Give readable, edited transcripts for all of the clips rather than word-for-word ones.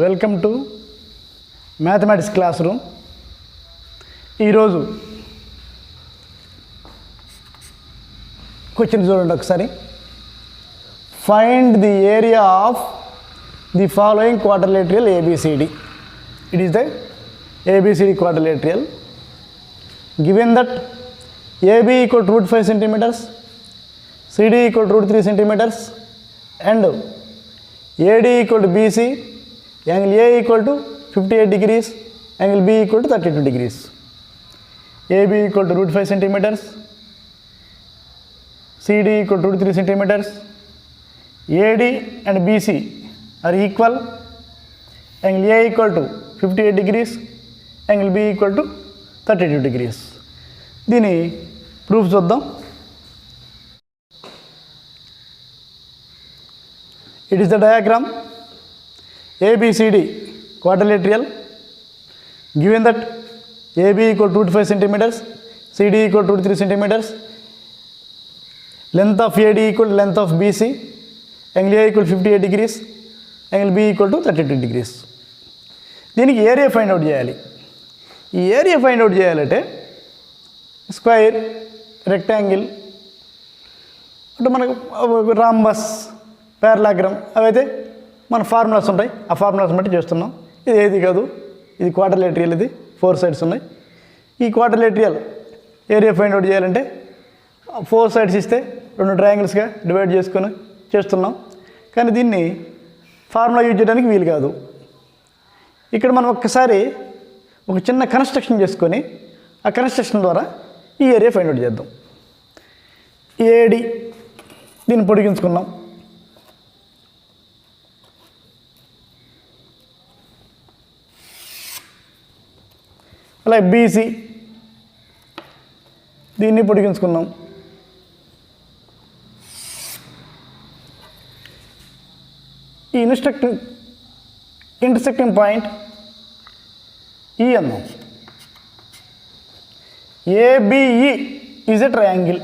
Welcome to mathematics class room. ఈరోజు question చూడండి ఒకసారి. Find the area of the following quadrilateral ABCD. It is the ABCD quadrilateral. Given that AB equal to √5 centimeters, CD equal to √3 centimeters, and AD equal to BC, angle A equal to 58 degrees, angle B equal to 32 degrees. AB equal to √5 centimeters, CD equal to √3 centimeters, AD and BC are equal, angle A equal to 58 degrees, angle B equal to 32 degrees. దీని proof చూద్దాం. It is the diagram ABCD quadrilateral. Given that AB equal to √5 centimeters, CD equal to √3 centimeters, length of AD equal to length of BC, angle A equal to 58 degrees, angle B equal to 32 degrees. దీనికి area find out చేయాలి. ఈ area find out చేయాలంటే square, rectangle, అంటే మనకు rhombus, పారలాగ్రామ్ అవైతే మన formulas ఉంటాయి. ఆ ఫార్ములాస్ బట్టి చేస్తున్నాం. ఇది ఏది కాదు, ఇది క్వాడ్రిలేటరల్. ఇది 4 సైడ్స్ ఉన్నాయి. ఈ క్వాడ్రిలేటరల్ ఏరియా ఫైండ్ అవుట్ చేయాలంటే 4 సైడ్స్ ఇస్తే 2 ట్రయాంగిల్స్గా డివైడ్ చేసుకొని చేస్తున్నాం. కానీ దీన్ని ఫార్ములా యూజ్ చేయడానికి వీలు కాదు. ఇక్కడ మనం ఒక్కసారి ఒక చిన్న కన్స్ట్రక్షన్ చేసుకొని ఆ కన్స్ట్రక్షన్ ద్వారా ఈ ఏరియా ఫైండ్ అవుట్ చేద్దాం. ఏడి దీన్ని పొడిగించుకున్నాం. అలాగే బీసీ దీన్ని పొడిగించుకున్నాం. ఈ ఇంటర్సెక్టింగ్ పాయింట్ ఈ అన్నాం. ABE is a triangle.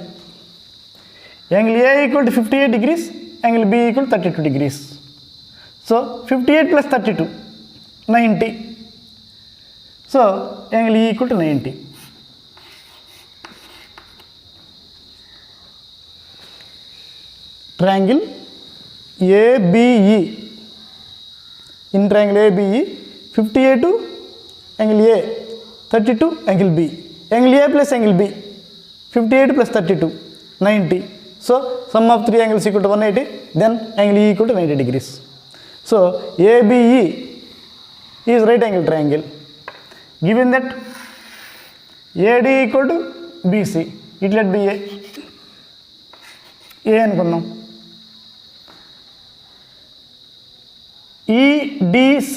Angle A equal to 58 degrees, angle B equal to 32 degrees. So 58 + 32 90. So angle E equal to 90. Triangle ABE, in triangle ABE 58 angle A, 32 angle B, angle A plus angle B, 58 plus 32 90. So sum of 3 angles equal to 180, then angle E equal to 90 degrees. So ABE is right angle triangle. Given that AD equal to BC, it let be A అనుకుందాం. EDC,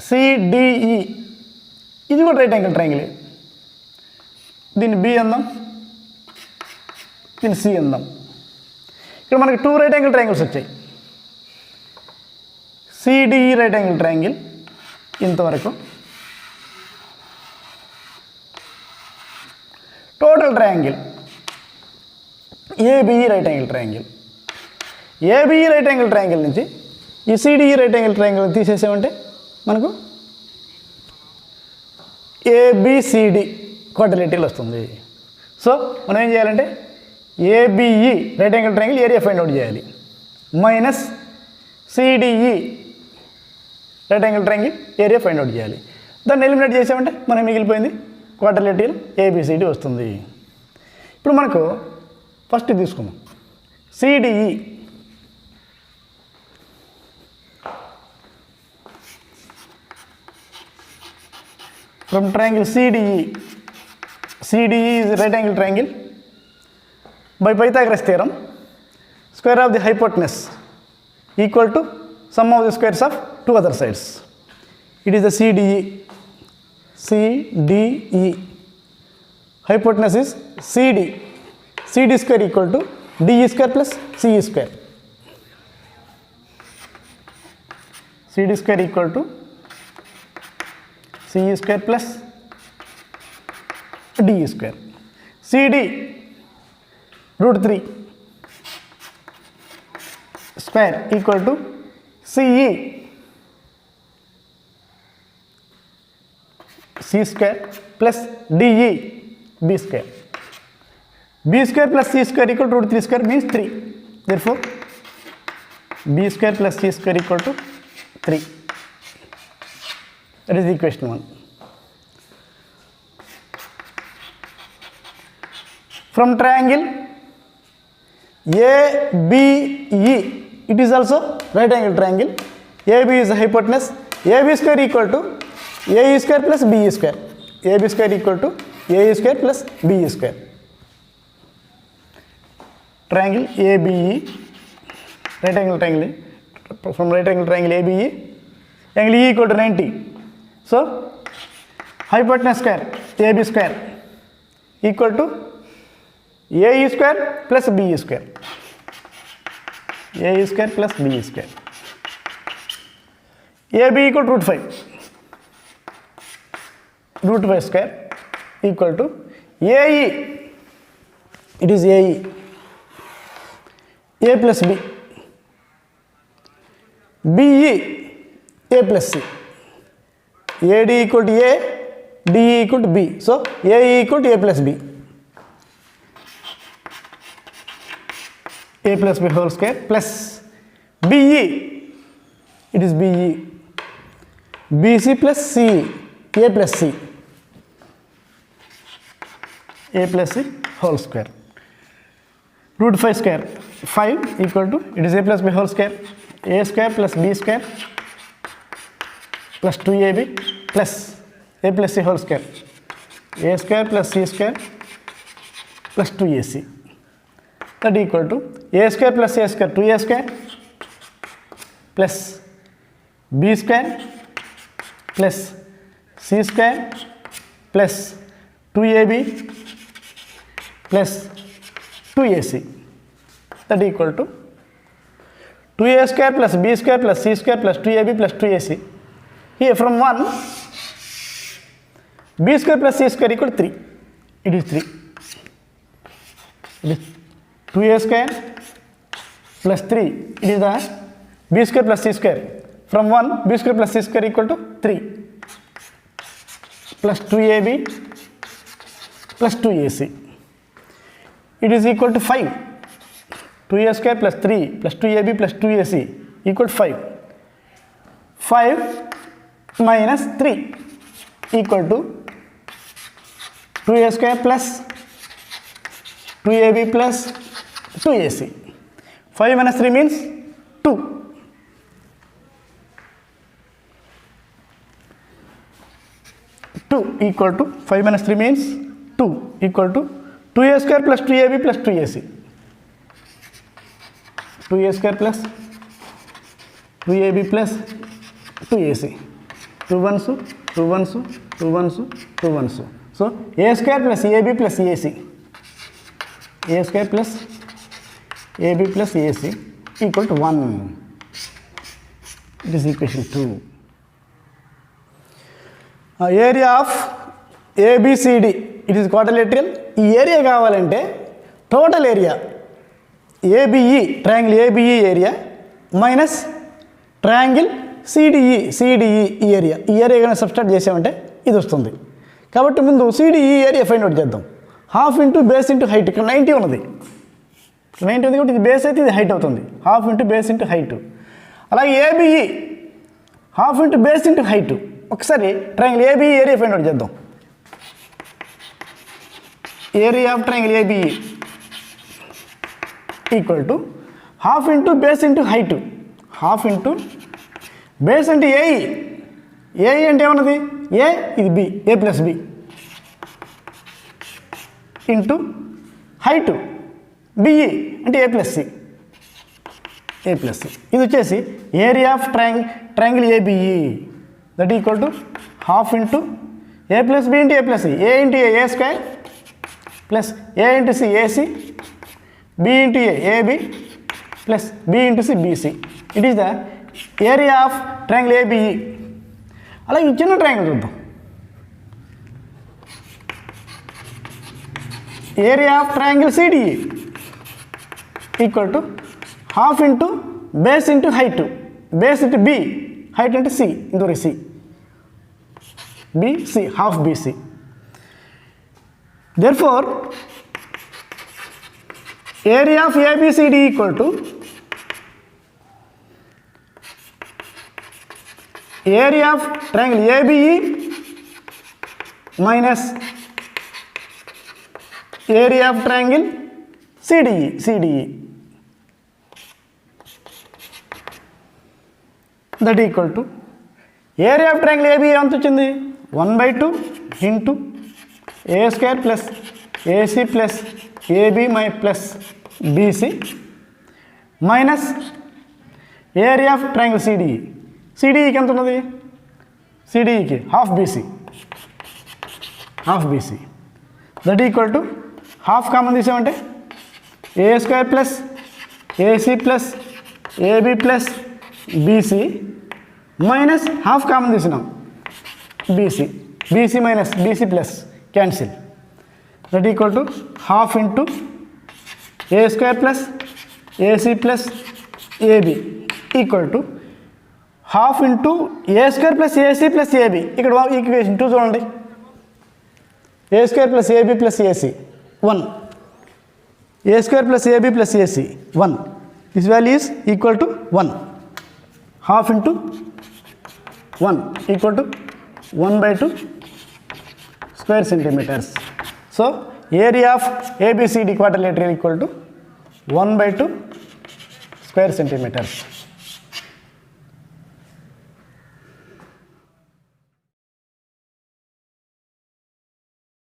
CDE ఇది కూడా right angle triangle. దీన్ని B అందాం, దీన్ని C అందాం. ఇక్కడ మనకి 2 right angle triangles వచ్చాయి. CDE రైట్ యాంగిల్ ట్రయాంగిల్ ఇంతవరకు. Total triangle ABE right angle triangle. ABE right angle triangle నుంచి ఈ CDE రైట్ యాంగిల్ ట్రయాంగిల్ తీసేసామంటే మనకు ABCD క్వాడ్రిలేటరల్ వస్తుంది. సో మనం ఏం చేయాలంటే ABE right angle triangle area find out చేయాలి, minus CDE right angle triangle area find out చేయాలి. దాన్ని ఎలిమినేట్ చేసామంటే మనకి మిగిలిపోయింది క్వాడ్రిలేటరల్ ABCD వస్తుంది. ఇప్పుడు మనకు ఫస్ట్ తీసుకుందాం. CDE from triangle CDE. CDE is a right angle triangle. By Pythagoras theorem, square of the hypotenuse equal to sum of the squares of 2 other sides. It is the CDE. CDE. Hypotenuse is CD. CD square equal to DE square plus CE square. CD square equal to CE square plus DE square. CD √3 square equal to CE C square plus DE B square. B square plus C square equal to root 3 square means 3. Therefore, B square plus C square equal to 3. That is the equation 1. From triangle ABE, it is also right angle triangle. AB is the hypotenuse. AB square equal to AE square plus BE square. AB square equal to AE square plus BE square. Triangle ABE, right angle triangle. From right angle triangle ABE, angle E equal to 90. So, hypotenuse square AB square equal to AE square plus BE square. AE square plus BE square. AB equal to root 5. Root 5 square equal to AE. It is AE. A plus B. BE. A plus C. AD equal to A. DE equal to B. So, AE equal to A plus B. A plus B whole square plus BE. It is BE. BC plus C. A plus C. A plus C whole square. Root 5 square. 5 equal to, it is A plus B whole square. A square plus B square plus 2AB plus A plus C whole square. A square plus C square plus 2AC. That equal to A square plus A square 2A square plus B square plus C square plus 2AB plus 2AC. That equal to 2A square plus B square plus C square plus 2AB plus 2AC. Here from 1, B square plus C square equal to 3. It is 3. It is 2A square plus 3. It is the B square plus C square. From 1, B square plus C square equal to 3 plus 2AB plus 2AC. It is equal to 5. 2A square plus 3 plus 2AB plus 2AC equal to 5. 5 minus 3 equal to 2A square plus 2AB plus 2AC. 5 minus 3 means 2. 2 equal to 5 minus 3 means 2 equal to 2A square plus 2AB plus 2AC. 2A square plus 2AB plus 2AC. 2 ones, 2 ones, 2 ones, 2 ones. So, A square plus AB plus AC. A square plus AB plus AC equal to 1. It is equation 2. Area of ABCD, it is quadrilateral. ఈ area కావాలంటే total area ABE, triangle ABE area minus triangle CDE ఈ area. ఈ area కానీ subtract చేసామంటే ఇది వస్తుంది. కాబట్టి ముందు CDE ఏరియా ఫైండ్ అవుట్ చేద్దాం. Half into base into height. ఇక్కడ 90 ఉన్నది. 90 ఉంది కాబట్టి ఇది బేస్ అయితే ఇది హైట్ అవుతుంది. Half into base into height. అలాగే ABE half into base into height. ఒకసారి triangle ABE area find out చేద్దాం. Area of triangle ABE equal to half into base into height. Half into base అంటే AE. AE అంటే ఏమన్నది? A, ఇది B, A plus B into height BE అంటే A plus C. A plus C ఇది వచ్చేసి area of triangle ABE. That equal to half into A plus B into A plus C. A into A square plus A into C AC, B into A AB plus B into C BC. It is the area of triangle ABE. అలాగే ఈ చిన్న triangle చూద్దాం. Area of triangle CDE equal to half into base into height. Base into B, height into C into C. BC, half BC. Therefore, area of ABCD equal to area of triangle ABE minus area of triangle CDE. That equal to area of triangle AB ఎంత వచ్చింది 1/2 into A square plus AC plus AB plus BC minus area of triangle CDE. CDE కి ఎంత ఉన్నది CDE కి half BC. That equal to half common తీసామంటే A square plus AC plus AB plus BC minus half common తీసినాం BC minus BC plus cancel. That equal to half into A square plus AC plus AB equal to half into A square plus AC plus AB. ఇక్కడ equation 2 చూడండి. A square plus AB plus AC 1. A square plus AB plus AC 1. This value is equal to 1. Half into 1 equal to 1/2 square centimeters. So area of ABCD quadrilateral equal to 1/2 square centimeters.